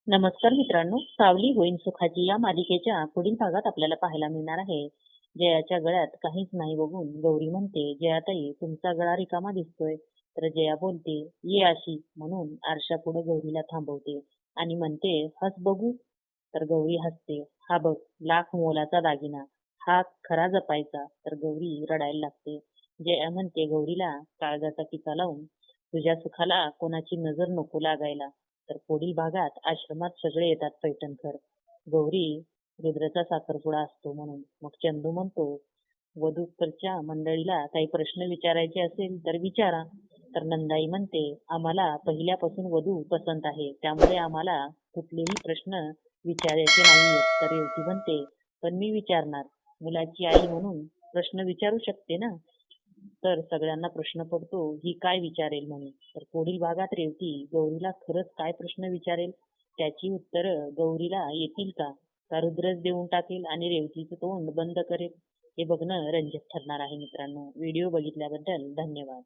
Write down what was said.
नमस्कार मित्रांनो, सावली होईन सुखाची या मालिकेच्या पुढील भागात आपल्याला पाहायला मिळणार आहे. जयाच्या गळ्यात काहीच नाही बघून गौरी म्हणते, जयाताई तुमचा गळा रिकामा दिसतोय. तर जया बोलते, ये अशी म्हणून आरशापुढे गौरीला थांबवते आणि म्हणते, हस बघू. तर गौरी हसते, हा बघ लाख मोलाचा दागिना, हा खरा जपायचा. तर गौरी रडायला लागते. जया म्हणते गौरीला काळजाचा टिका लावून, तुझ्या सुखाला कोणाची नजर नको लागायला. तर पुढील भागात आश्रमात सगळे येतात पैठणकर. गौरी रुद्रचा साखरपुडा असतो म्हणून. मग चंदू म्हणतो, वधूकडच्या मंडळीला काही प्रश्न विचारायचे असेल तर विचारा. तर नंदाई म्हणते, आम्हाला पहिल्यापासून वधू पसंत आहे, त्यामुळे आम्हाला कुठलेही प्रश्न विचारायचे नाहीयेत. तर रेवती म्हणते, पण मी विचारणार, मुलाची आई म्हणून प्रश्न विचारू शकते ना. तर सगळ्यांना प्रश्न पडतो, ही काय विचारेल म्हणून. तर पुढील भागात रेवती गौरीला खरंच काय प्रश्न विचारेल, त्याची उत्तरं गौरीला येतील का? का रुद्रच देऊन टाकेल आणि रेवतीचं तोंड बंद करेल? हे बघणं रंजक ठरणार आहे मित्रांनो. व्हिडिओ बघितल्याबद्दल धन्यवाद.